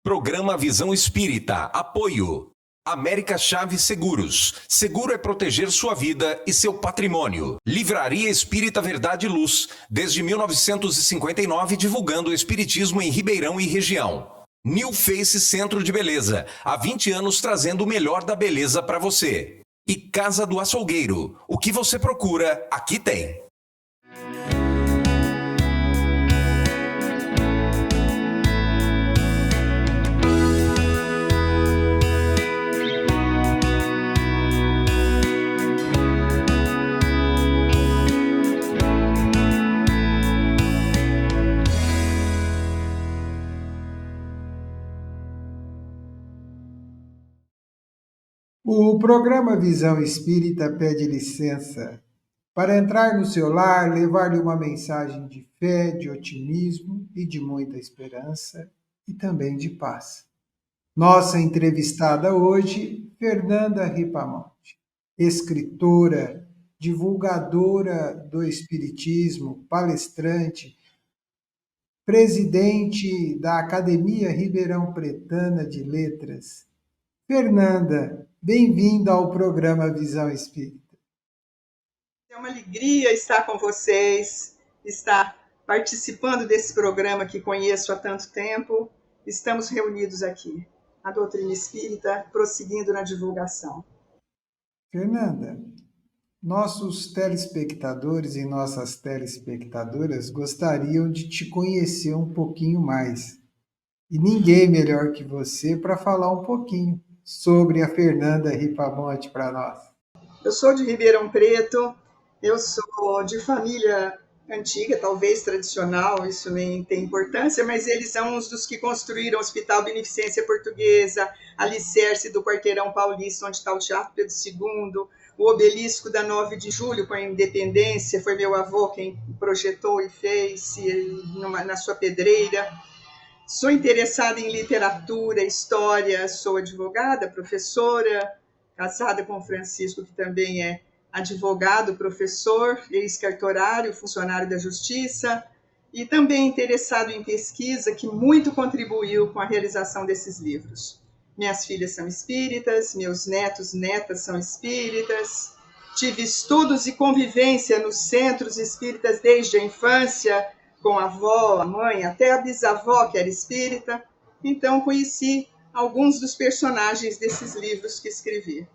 Programa Visão Espírita. Apoio. América Chaves Seguros. Seguro é proteger sua vida e seu patrimônio. Livraria Espírita Verdade e Luz. Desde 1959, divulgando o espiritismo em Ribeirão e região. New Face Centro de Beleza. Há 20 anos trazendo o melhor da beleza para você. E Casa do Açougueiro. O que você procura, aqui tem. O programa Visão Espírita pede licença para entrar no seu lar, levar-lhe uma mensagem de fé, de otimismo e de muita esperança e também de paz. Nossa entrevistada hoje, Fernanda Ripamonte, escritora, divulgadora do Espiritismo, palestrante, presidente da Academia Ribeirão Pretana de Letras. Fernanda, bem-vinda ao programa Visão Espírita. É uma alegria estar com vocês, estar participando desse programa que conheço há tanto tempo. Estamos reunidos aqui, a doutrina espírita, prosseguindo na divulgação. Fernanda, nossos telespectadores e nossas telespectadoras gostariam de te conhecer um pouquinho mais. E ninguém melhor que você para falar um pouquinho sobre a Fernanda Ripamonte para nós. Eu sou de Ribeirão Preto, eu sou de família antiga, talvez tradicional, isso nem tem importância, mas eles são uns dos que construíram o Hospital Beneficência Portuguesa, alicerce do Quarteirão Paulista, onde está o Teatro Pedro II, o obelisco da 9 de julho com a independência, foi meu avô quem projetou e fez na sua pedreira. Sou interessada em literatura, história, sou advogada, professora, casada com o Francisco, que também é advogado, professor, ex-cartorário, funcionário da Justiça, e também interessado em pesquisa, que muito contribuiu com a realização desses livros. Minhas filhas são espíritas, meus netos, netas são espíritas, tive estudos e convivência nos centros espíritas desde a infância, com a avó, a mãe, até a bisavó, que era espírita. Então, conheci alguns dos personagens desses livros que escrevi.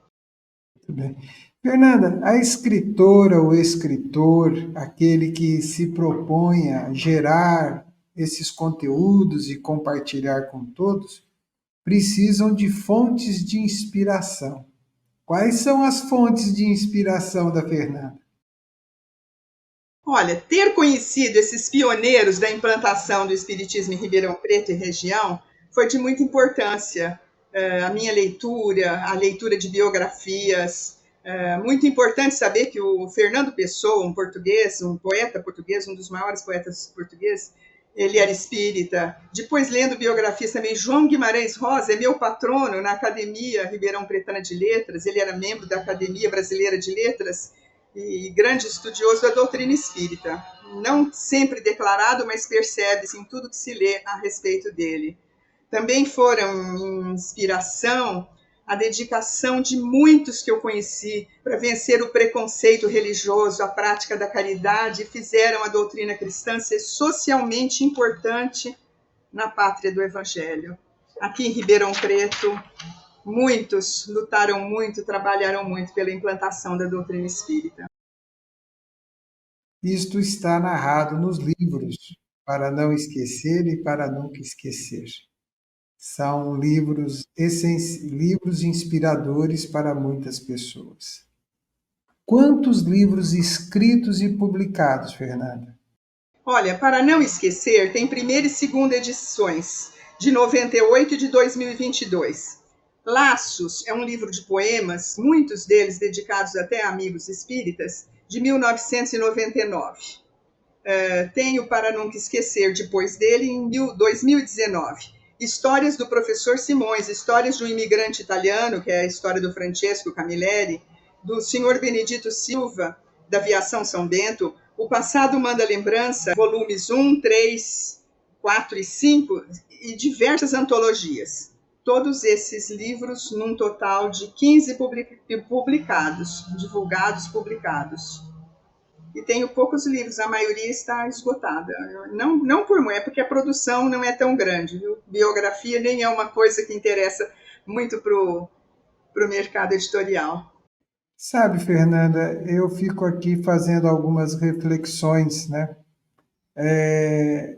Muito bem. Fernanda, a escritora ou escritor, aquele que se propõe a gerar esses conteúdos e compartilhar com todos, precisam de fontes de inspiração. Quais são as fontes de inspiração da Fernanda? Olha, ter conhecido esses pioneiros da implantação do Espiritismo em Ribeirão Preto e região foi de muita importância. A minha leitura, a leitura de biografias. Muito importante saber que o Fernando Pessoa, um português, um poeta português, um dos maiores poetas portugueses, ele era espírita. Depois, lendo biografias também, João Guimarães Rosa é meu patrono na Academia Ribeirão Pretana de Letras, ele era membro da Academia Brasileira de Letras, e grande estudioso da doutrina espírita. Não sempre declarado, mas percebe-se em tudo que se lê a respeito dele. Também foram inspiração a dedicação de muitos que eu conheci para vencer o preconceito religioso, a prática da caridade, e fizeram a doutrina cristã ser socialmente importante na pátria do Evangelho. Aqui em Ribeirão Preto, muitos lutaram muito, trabalharam muito pela implantação da doutrina espírita. Isto está narrado nos livros, para não esquecer e para nunca esquecer. São livros inspiradores para muitas pessoas. Quantos livros escritos e publicados, Fernanda? Olha, para não esquecer, tem primeira e segunda edições, de 98 e de 2022. Laços é um livro de poemas, muitos deles dedicados até a amigos espíritas, de 1999. Tenho Para Nunca Esquecer, depois dele, em 2019. Histórias do professor Simões, histórias de um imigrante italiano, que é a história do Francesco Camilleri, do senhor Benedito Silva, da Aviação São Bento, O Passado Manda Lembrança, volumes 1, 3, 4 e 5, e diversas antologias. Todos esses livros, num total de 15 publicados, divulgados, publicados. E tenho poucos livros, a maioria está esgotada. Não por muito, é porque a produção não é tão grande. Viu? Biografia nem é uma coisa que interessa muito para o mercado editorial. Sabe, Fernanda, eu fico aqui fazendo algumas reflexões, né?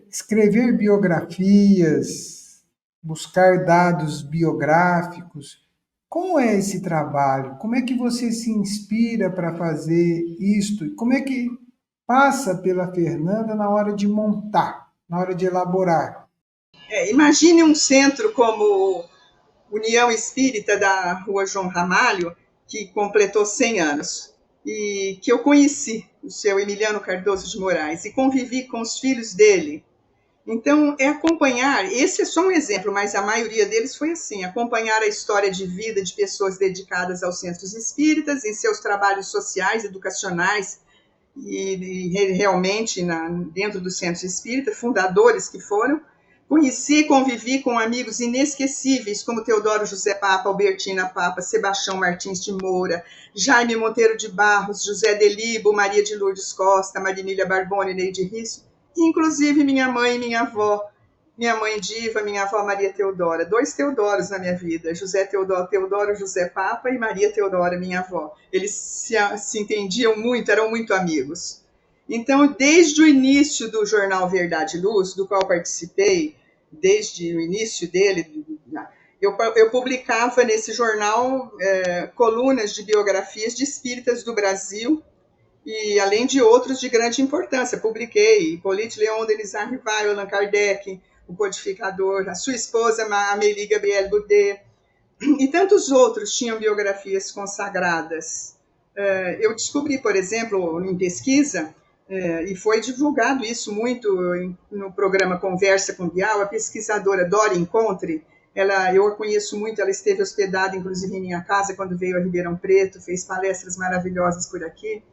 Escrever biografias, buscar dados biográficos, como é esse trabalho? Como é que você se inspira para fazer isto? Como é que passa pela Fernanda na hora de montar, na hora de elaborar? Imagine um centro como União Espírita da Rua João Ramalho, que completou 100 anos, e que eu conheci, o seu Emiliano Cardoso de Moraes, e convivi com os filhos dele. Então, acompanhar, esse é só um exemplo, mas a maioria deles foi assim, acompanhar a história de vida de pessoas dedicadas aos centros espíritas, em seus trabalhos sociais, educacionais, e realmente dentro do centro espírita, fundadores que foram. Conheci e convivi com amigos inesquecíveis, como Teodoro José Papa, Albertina Papa, Sebastião Martins de Moura, Jaime Monteiro de Barros, José Delibo, Maria de Lourdes Costa, Marinília Barbone, Neide Risso, e inclusive minha mãe e minha avó, minha mãe Diva, minha avó Maria Teodora, 2 Teodoros na minha vida, José Teodoro José Papa e Maria Teodora, minha avó. Eles se entendiam muito, eram muito amigos. Então, desde o início do jornal Verdade e Luz, do qual participei, desde o início dele, eu publicava nesse jornal colunas de biografias de espíritas do Brasil, e além de outros de grande importância. Publiquei Hippolyte Léon Denis Rivail, Allan Kardec, o codificador, a sua esposa Amélie Gabrielle Boudet, e tantos outros tinham biografias consagradas. Eu descobri, por exemplo, em pesquisa, e foi divulgado isso muito no programa Conversa com Bial, a pesquisadora Dora Encontre, eu a conheço muito, ela esteve hospedada, inclusive, em minha casa, quando veio a Ribeirão Preto, fez palestras maravilhosas por aqui.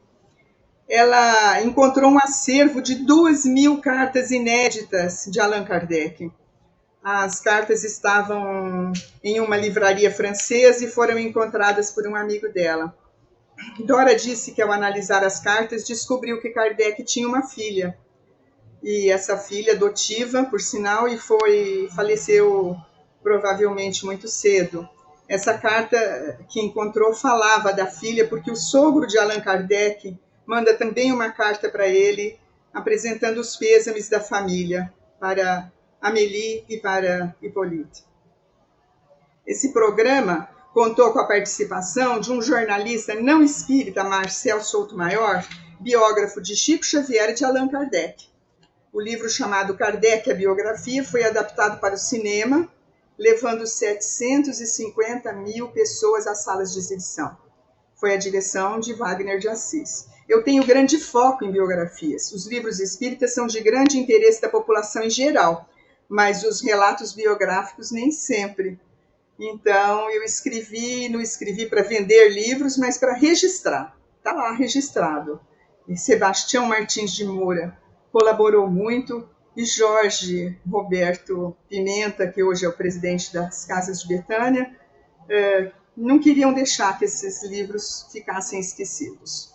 Ela encontrou um acervo de 2.000 cartas inéditas de Allan Kardec. As cartas estavam em uma livraria francesa e foram encontradas por um amigo dela. Dora disse que, ao analisar as cartas, descobriu que Kardec tinha uma filha. E essa filha adotiva, por sinal, faleceu provavelmente muito cedo. Essa carta que encontrou falava da filha porque o sogro de Allan Kardec manda também uma carta para ele, apresentando os pêsames da família para Amélie e para Hippolyte. Esse programa contou com a participação de um jornalista não espírita, Marcel Souto-Maior, biógrafo de Chico Xavier e de Allan Kardec. O livro chamado Kardec, a Biografia, foi adaptado para o cinema, levando 750.000 pessoas às salas de exibição. Foi a direção de Wagner de Assis. Eu tenho grande foco em biografias. Os livros espíritas são de grande interesse da população em geral, mas os relatos biográficos nem sempre. Então, não escrevi para vender livros, mas para registrar. Está lá registrado. E Sebastião Martins de Moura colaborou muito, e Jorge Roberto Pimenta, que hoje é o presidente das Casas de Betânia, não queriam deixar que esses livros ficassem esquecidos.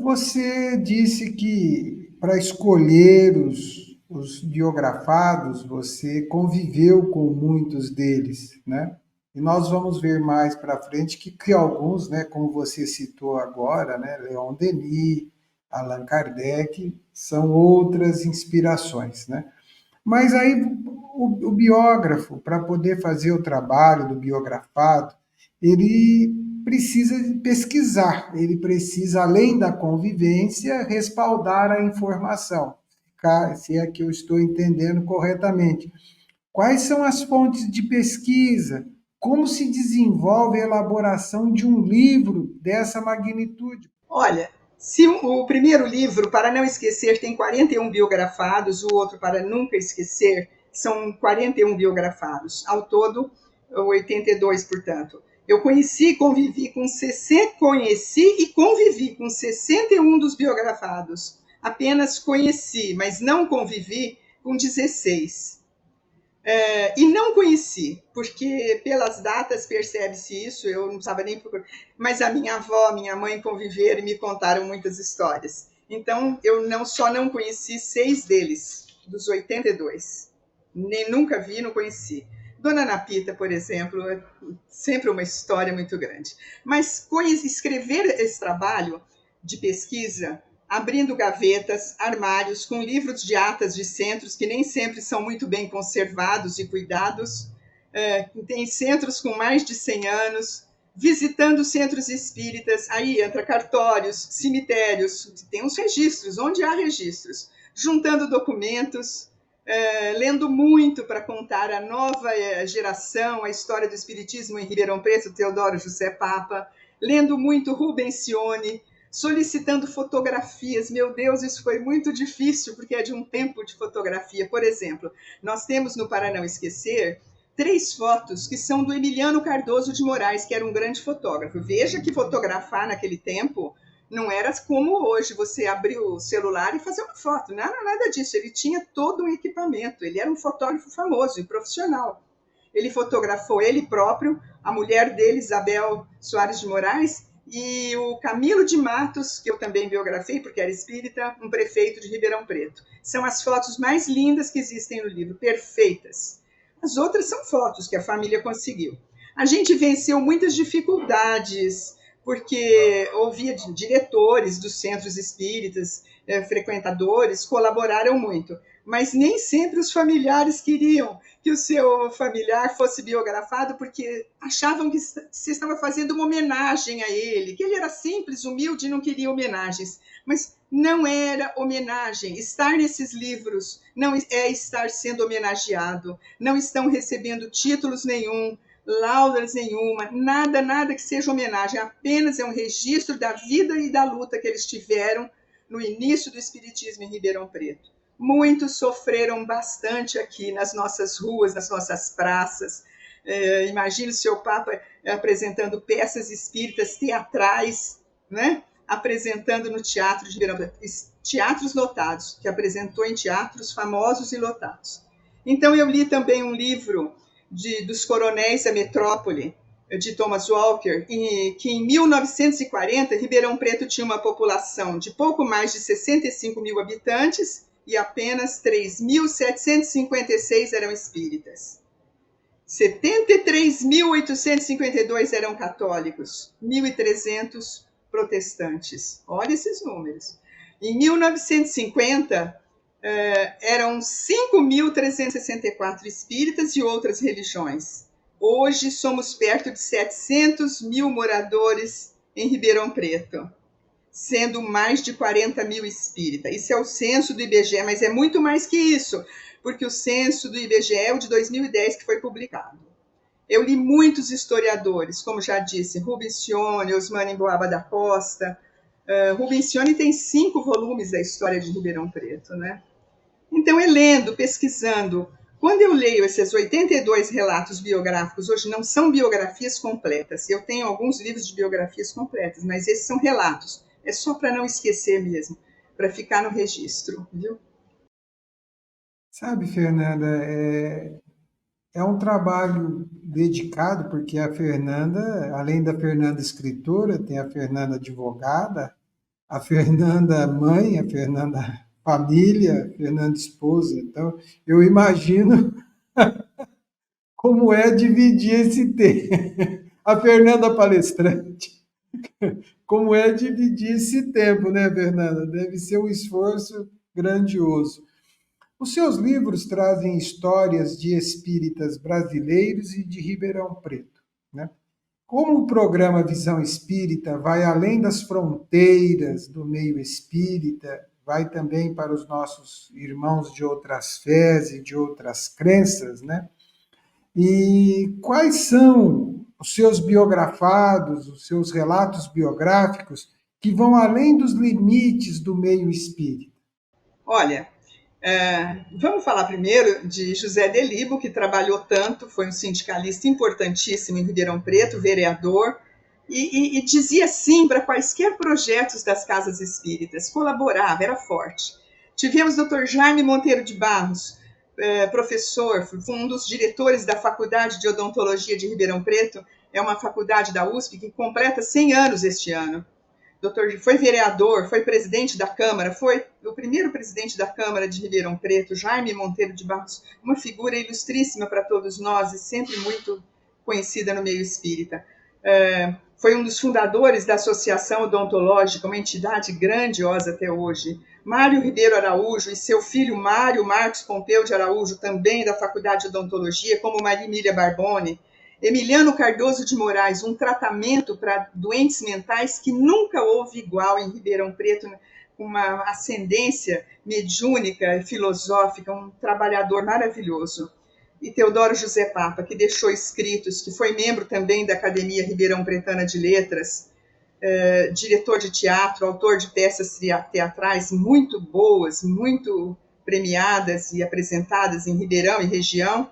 Você disse que para escolher os biografados, você conviveu com muitos deles, né? E nós vamos ver mais para frente que alguns, né, como você citou agora, né, Leon Denis, Allan Kardec, são outras inspirações, né? Mas aí o biógrafo, para poder fazer o trabalho do biografado, ele precisa pesquisar, ele precisa, além da convivência, respaldar a informação, se é que eu estou entendendo corretamente. Quais são as fontes de pesquisa? Como se desenvolve a elaboração de um livro dessa magnitude? Olha, se o primeiro livro, Para Não Esquecer, tem 41 biografados, o outro, Para Nunca Esquecer, são 41 biografados. Ao todo, 82, portanto. Eu conheci e convivi com 61 dos biografados. Apenas conheci, mas não convivi com 16. E não conheci, porque pelas datas percebe-se isso, eu não precisava nem procurar. Mas a minha avó, minha mãe conviveram e me contaram muitas histórias. Então, eu só não conheci 6 deles, dos 82. Nem nunca vi, não conheci. Dona Napita, por exemplo, é sempre uma história muito grande. Mas escrever esse trabalho de pesquisa, abrindo gavetas, armários, com livros de atas de centros que nem sempre são muito bem conservados e cuidados, tem centros com mais de 100 anos, visitando centros espíritas, aí entra cartórios, cemitérios, tem uns registros, onde há registros, juntando documentos, lendo muito para contar a nova geração, a história do espiritismo em Ribeirão Preto, Teodoro José Papa, lendo muito Rubens Cione, solicitando fotografias. Meu Deus, isso foi muito difícil, porque é de um tempo de fotografia. Por exemplo, nós temos no Para Não Esquecer 3 fotos que são do Emiliano Cardoso de Moraes, que era um grande fotógrafo. Veja que fotografar naquele tempo não era como hoje, você abrir o celular e fazer uma foto. Nada disso. Ele tinha todo um equipamento. Ele era um fotógrafo famoso e profissional. Ele fotografou ele próprio, a mulher dele, Isabel Soares de Moraes, e o Camilo de Matos, que eu também biografei, porque era espírita, um prefeito de Ribeirão Preto. São as fotos mais lindas que existem no livro, perfeitas. As outras são fotos que a família conseguiu. A gente venceu muitas dificuldades, porque ouvia diretores dos centros espíritas, frequentadores, colaboraram muito. Mas nem sempre os familiares queriam que o seu familiar fosse biografado, porque achavam que se estava fazendo uma homenagem a ele, que ele era simples, humilde e não queria homenagens. Mas não era homenagem. Estar nesses livros não é estar sendo homenageado. Não estão recebendo títulos nenhum, laudas nenhuma, nada que seja homenagem. Apenas é um registro da vida e da luta que eles tiveram no início do espiritismo em Ribeirão Preto. Muitos sofreram bastante aqui nas nossas ruas, nas nossas praças. Imagine o seu Papa apresentando peças espíritas teatrais, né? Apresentando no Teatro de Ribeirão Preto, teatros lotados, que apresentou em teatros famosos e lotados. Então, eu li também um livro dos Coronéis da Metrópole, de Thomas Walker, que em 1940, Ribeirão Preto tinha uma população de pouco mais de 65 mil habitantes, e apenas 3.756 eram espíritas. 73.852 eram católicos, 1.300 protestantes. Olha esses números. Em 1950, eram 5.364 espíritas e outras religiões. Hoje somos perto de 700 mil moradores em Ribeirão Preto, sendo mais de 40 mil espíritas. Isso é o censo do IBGE, mas é muito mais que isso, porque o censo do IBGE é o de 2010 que foi publicado. Eu li muitos historiadores, como já disse, Rubens Cione, Osmani Boaba da Costa. Rubens Cione tem 5 volumes da história de Ribeirão Preto, né? Então, lendo, pesquisando, quando eu leio esses 82 relatos biográficos, hoje não são biografias completas, eu tenho alguns livros de biografias completas, mas esses são relatos. É só para não esquecer mesmo, para ficar no registro, viu? Sabe, Fernanda, é um trabalho dedicado, porque a Fernanda, além da Fernanda escritora, tem a Fernanda advogada, a Fernanda mãe, a Fernanda família, a Fernanda esposa. Então, eu imagino como é dividir esse tempo. A Fernanda palestrante. Como é dividir esse tempo, né, Fernanda? Deve ser um esforço grandioso. Os seus livros trazem histórias de espíritas brasileiros e de Ribeirão Preto, né? Como o programa Visão Espírita vai além das fronteiras do meio espírita, vai também para os nossos irmãos de outras fés e de outras crenças, né? E quais são os seus biografados, os seus relatos biográficos que vão além dos limites do meio espírita? Olha, vamos falar primeiro de José Delibo, que trabalhou tanto, foi um sindicalista importantíssimo em Ribeirão Preto, vereador, e dizia sim para quaisquer projetos das casas espíritas, colaborava, era forte. Tivemos o Dr. Jaime Monteiro de Barros, professor, foi um dos diretores da Faculdade de Odontologia de Ribeirão Preto, é uma faculdade da USP que completa 100 anos este ano. Foi vereador, foi presidente da Câmara, foi o primeiro presidente da Câmara de Ribeirão Preto, Jaime Monteiro de Barros, uma figura ilustríssima para todos nós e sempre muito conhecida no meio espírita. Foi um dos fundadores da Associação Odontológica, uma entidade grandiosa até hoje. Mário Ribeiro Araújo e seu filho Mário Marcos Pompeu de Araújo, também da Faculdade de Odontologia, como Maria Emília Barbone. Emiliano Cardoso de Moraes, um tratamento para doentes mentais que nunca houve igual em Ribeirão Preto, com uma ascendência mediúnica e filosófica, um trabalhador maravilhoso. E Teodoro José Papa, que deixou escritos, que foi membro também da Academia Ribeirão Pretana de Letras, diretor de teatro, autor de peças teatrais muito boas, muito premiadas e apresentadas em Ribeirão e região.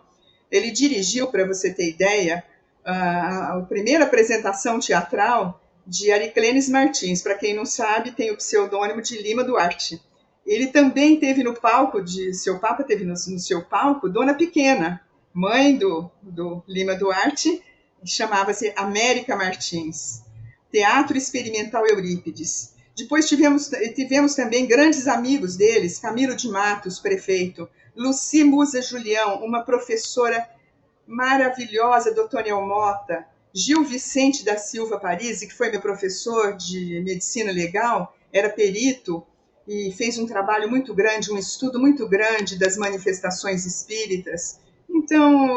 Ele dirigiu, para você ter ideia, a primeira apresentação teatral de Ariclenes Martins. Para quem não sabe, tem o pseudônimo de Lima Duarte. Ele também teve no palco, seu Papa teve no seu palco, Dona Pequena, mãe do Lima Duarte, chamava-se América Martins. Teatro Experimental Eurípides. Depois tivemos também grandes amigos deles, Camilo de Matos, prefeito, Luci Musa Julião, uma professora maravilhosa do Toniel Mota, Gil Vicente da Silva Parisi, que foi meu professor de medicina legal, era perito e fez um trabalho muito grande, um estudo muito grande das manifestações espíritas. Então,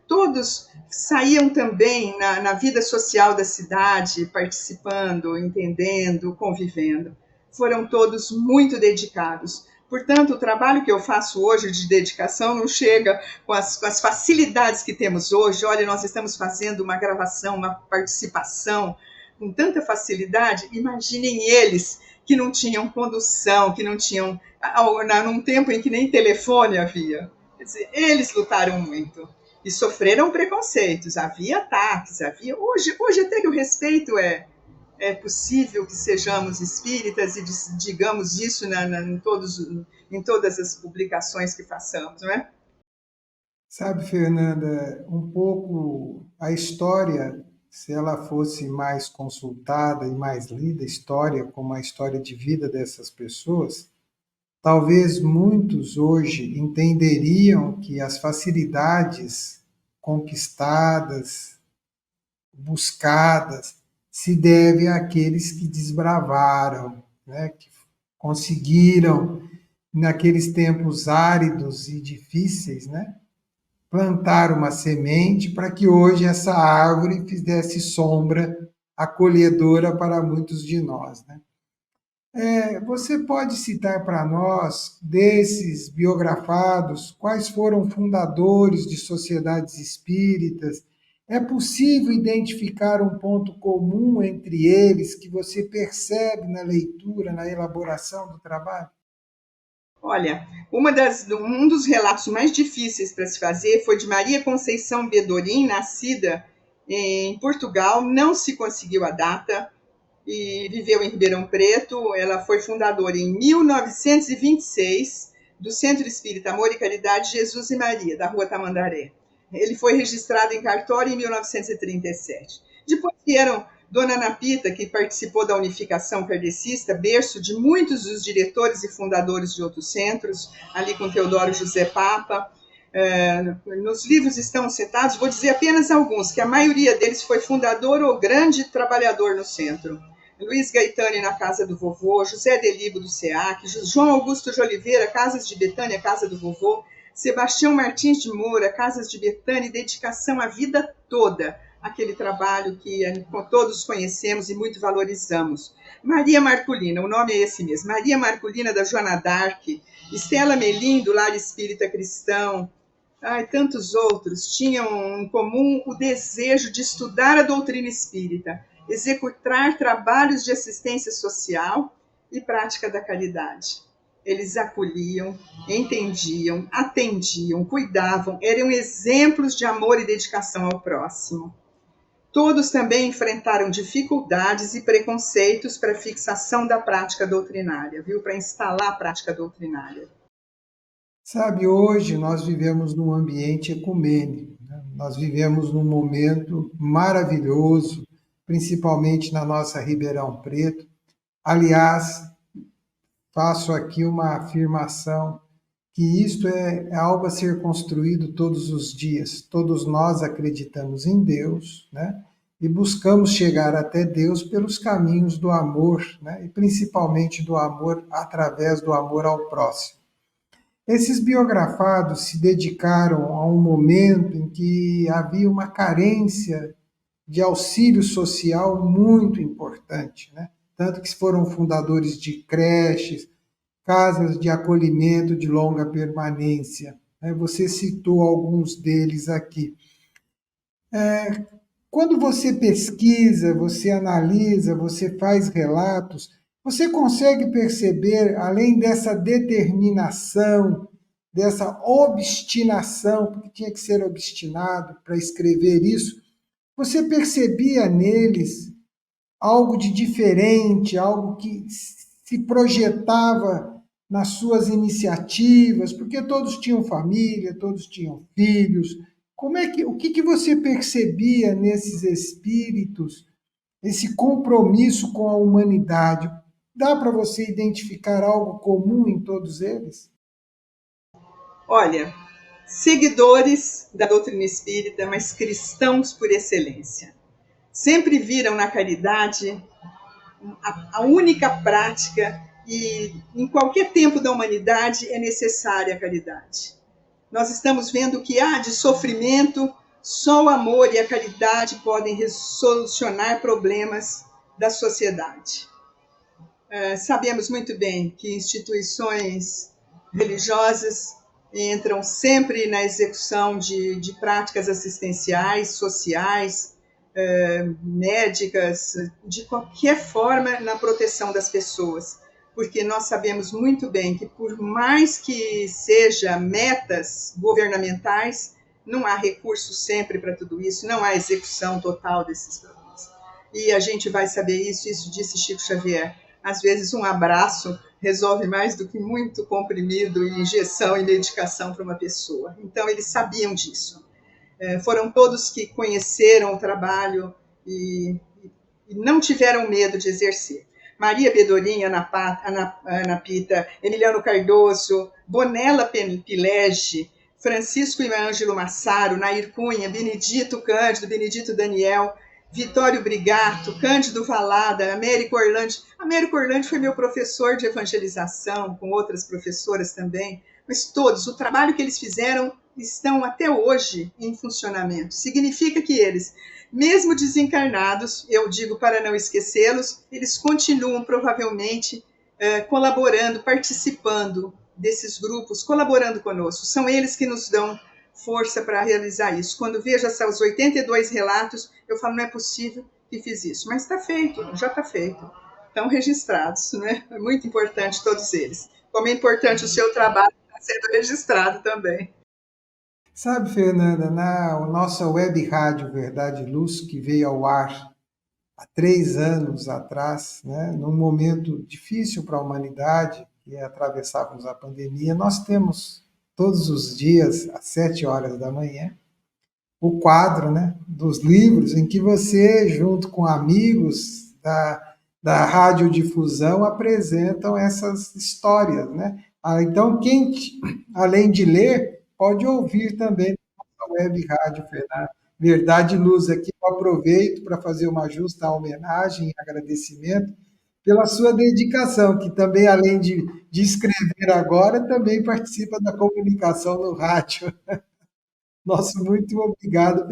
todos saíam também na vida social da cidade, participando, entendendo, convivendo. Foram todos muito dedicados. Portanto, o trabalho que eu faço hoje de dedicação não chega com as facilidades que temos hoje. Olha, nós estamos fazendo uma gravação, uma participação com tanta facilidade. Imaginem eles que não tinham condução, que não tinham, num tempo em que nem telefone havia. Quer dizer, eles lutaram muito e sofreram preconceitos, havia ataques, havia... Hoje até que o respeito é possível que sejamos espíritas e digamos isso em todas as publicações que façamos, não é? Sabe, Fernanda, um pouco a história, se ela fosse mais consultada e mais lida, história como a história de vida dessas pessoas, talvez muitos hoje entenderiam que as facilidades conquistadas, buscadas, se deve àqueles que desbravaram, né, que conseguiram, naqueles tempos áridos e difíceis, né, plantar uma semente para que hoje essa árvore fizesse sombra acolhedora para muitos de nós, né? Você pode citar para nós, desses biografados, quais foram fundadores de sociedades espíritas? É possível identificar um ponto comum entre eles que você percebe na leitura, na elaboração do trabalho? Olha, um dos relatos mais difíceis para se fazer foi de Maria Conceição Bedorim, nascida em Portugal, não se conseguiu a data, e viveu em Ribeirão Preto. Ela foi fundadora em 1926 do Centro Espírita Amor e Caridade Jesus e Maria, da Rua Tamandaré. Ele foi registrado em cartório em 1937. Depois vieram Dona Ana Pita, que participou da unificação kardecista, berço de muitos dos diretores e fundadores de outros centros, ali com Teodoro José Papa. Nos livros estão citados, vou dizer apenas alguns, que a maioria deles foi fundador ou grande trabalhador no centro. Luiz Gaetani na Casa do Vovô, José Delibo do SEAC, João Augusto de Oliveira, Casas de Betânia, Casa do Vovô, Sebastião Martins de Moura, Casas de Betânia, dedicação a vida toda, aquele trabalho que todos conhecemos e muito valorizamos. Maria Marculina, o nome é esse mesmo, Maria Marculina da Joana d'Arc, Estela Melim, do Lar Espírita Cristão, tantos outros tinham em comum o desejo de estudar a doutrina espírita, executar trabalhos de assistência social e prática da caridade. Eles acolhiam, entendiam, atendiam, cuidavam, eram exemplos de amor e dedicação ao próximo. Todos também enfrentaram dificuldades e preconceitos para a fixação da prática doutrinária, para instalar a prática doutrinária. Sabe, hoje nós vivemos num ambiente ecumênico, né? Nós vivemos num momento maravilhoso, principalmente na nossa Ribeirão Preto. Aliás, faço aqui uma afirmação que isto é algo a ser construído todos os dias. Todos nós acreditamos em Deus, né? E buscamos chegar até Deus pelos caminhos do amor, né? E principalmente do amor através do amor ao próximo. Esses biografados se dedicaram a um momento em que havia uma carência de auxílio social muito importante, né? Tanto que foram fundadores de creches, casas de acolhimento de longa permanência, né? Você citou alguns deles aqui. Quando você pesquisa, você analisa, você faz relatos, você consegue perceber, além dessa determinação, dessa obstinação, porque tinha que ser obstinado para escrever isso, você percebia neles algo de diferente, algo que se projetava nas suas iniciativas, porque todos tinham família, todos tinham filhos. O que você percebia nesses espíritos, esse compromisso com a humanidade? Dá para você identificar algo comum em todos eles? Olha, seguidores da doutrina espírita, mas cristãos por excelência. Sempre viram na caridade a única prática e em qualquer tempo da humanidade é necessária a caridade. Nós estamos vendo que há de sofrimento, só o amor e a caridade podem solucionar problemas da sociedade. Sabemos muito bem que instituições religiosas entram sempre na execução de práticas assistenciais, sociais, médicas, de qualquer forma na proteção das pessoas, porque nós sabemos muito bem que por mais que seja metas governamentais, não há recursos sempre para tudo isso, não há execução total desses programas. E a gente vai saber isso disse Chico Xavier. Às vezes um abraço resolve mais do que muito comprimido, injeção e medicação para uma pessoa. Então eles sabiam disso. Foram todos que conheceram o trabalho e não tiveram medo de exercer. Maria Bedorim, Ana Pita, Emiliano Cardoso, Bonella Pilege, Francisco e Ângelo Massaro, Nair Cunha, Benedito Cândido, Benedito Daniel, Vitório Brigato, Cândido Valada, Américo Orlandi. Américo Orlandi foi meu professor de evangelização, com outras professoras também, mas todos, o trabalho que eles fizeram estão até hoje em funcionamento. Significa que eles, mesmo desencarnados, eu digo para não esquecê-los, eles continuam provavelmente colaborando, participando desses grupos, colaborando conosco. São eles que nos dão força para realizar isso. Quando vejo esses 82 relatos, eu falo, não é possível que fiz isso. Mas está feito, já está feito. Estão registrados, né? É muito importante todos eles. Como é importante o seu trabalho está sendo registrado também. Sabe, Fernanda, na nossa web rádio Verdade e Luz, que veio ao ar há 3 anos atrás, né, num momento difícil para a humanidade, que é atravessarmos a pandemia, nós temos todos os dias, às 7 horas da manhã, o quadro, né, dos livros em que você, junto com amigos da radiodifusão, apresentam essas histórias. Né? Então, quem, além de ler, pode ouvir também na web rádio Verdade e Luz. Aqui eu aproveito para fazer uma justa homenagem e agradecimento pela sua dedicação, que também, além de escrever agora, também participa da comunicação no rádio. Nosso muito obrigado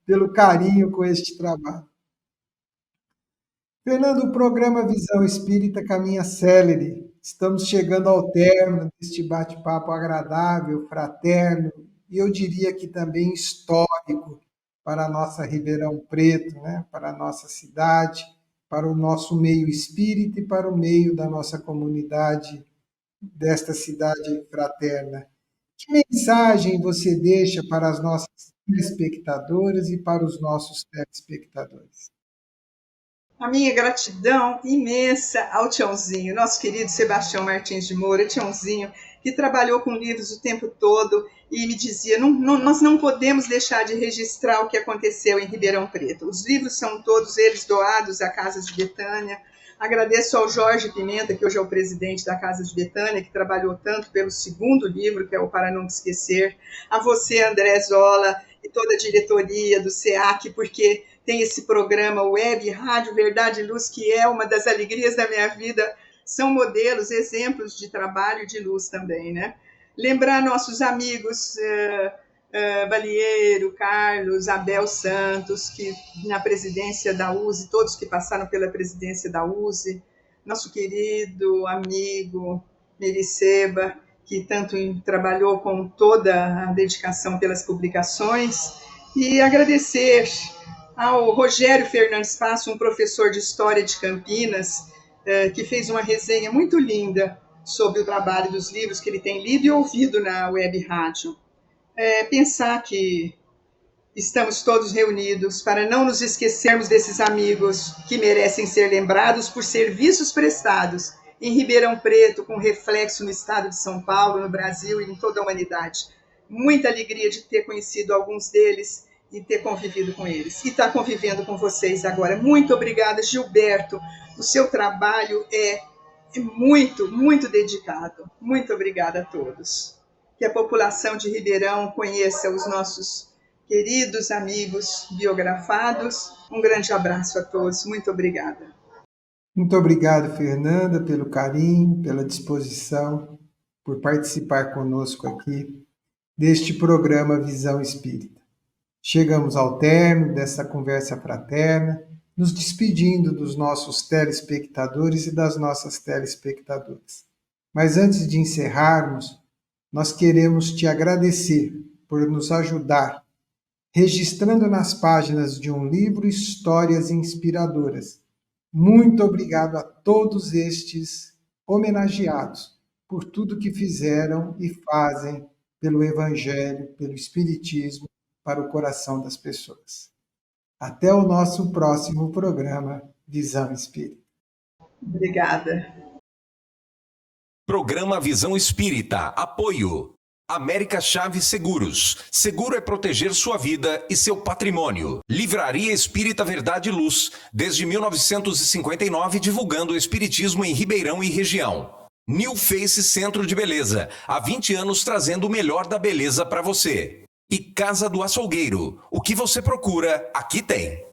pelo carinho com este trabalho. Fernando, o programa Visão Espírita caminha célere. Estamos chegando ao término deste bate-papo agradável, fraterno, e eu diria que também histórico para a nossa Ribeirão Preto, né? Para a nossa cidade, para o nosso meio espírita e para o meio da nossa comunidade desta cidade fraterna. Que mensagem você deixa para as nossas telespectadoras e para os nossos telespectadores? A minha gratidão imensa ao Tiãozinho, nosso querido Sebastião Martins de Moura, Tiãozinho, que trabalhou com livros o tempo todo e me dizia, nós não podemos deixar de registrar o que aconteceu em Ribeirão Preto. Os livros são todos eles doados à Casa de Betânia. Agradeço ao Jorge Pimenta, que hoje é o presidente da Casa de Betânia, que trabalhou tanto pelo segundo livro, que é o Para Nunca Esquecer. A você, André Zola, e toda a diretoria do SEAC, porque tem esse programa Web Rádio Verdade e Luz, que é uma das alegrias da minha vida. São modelos, exemplos de trabalho e de luz também, né? Lembrar nossos amigos Balieiro, Carlos, Abel Santos, que na presidência da USE, todos que passaram pela presidência da USE, nosso querido amigo Mericeba, que tanto trabalhou com toda a dedicação pelas publicações, e agradecer ao Rogério Fernandes Passo, um professor de História de Campinas, que fez uma resenha muito linda sobre o trabalho dos livros que ele tem lido e ouvido na web rádio. Pensar que estamos todos reunidos para não nos esquecermos desses amigos que merecem ser lembrados por serviços prestados em Ribeirão Preto, com reflexo no estado de São Paulo, no Brasil e em toda a humanidade. Muita alegria de ter conhecido alguns deles e ter convivido com eles. E estar convivendo com vocês agora. Muito obrigada, Gilberto. O seu trabalho é muito, muito dedicado. Muito obrigada a todos. Que a população de Ribeirão conheça os nossos queridos amigos biografados. Um grande abraço a todos. Muito obrigada. Muito obrigado, Fernanda, pelo carinho, pela disposição, por participar conosco aqui deste programa Visão Espírita. Chegamos ao término dessa conversa fraterna, nos despedindo dos nossos telespectadores e das nossas telespectadoras. Mas antes de encerrarmos, nós queremos te agradecer por nos ajudar, registrando nas páginas de um livro histórias inspiradoras. Muito obrigado a todos estes homenageados por tudo que fizeram e fazem pelo Evangelho, pelo Espiritismo, para o coração das pessoas. Até o nosso próximo programa Visão Espírita. Obrigada. Programa Visão Espírita. Apoio. América Chaves Seguros. Seguro é proteger sua vida e seu patrimônio. Livraria Espírita Verdade e Luz. Desde 1959, divulgando o espiritismo em Ribeirão e região. New Face Centro de Beleza. Há 20 anos trazendo o melhor da beleza para você. E Casa do Açougueiro. O que você procura, aqui tem.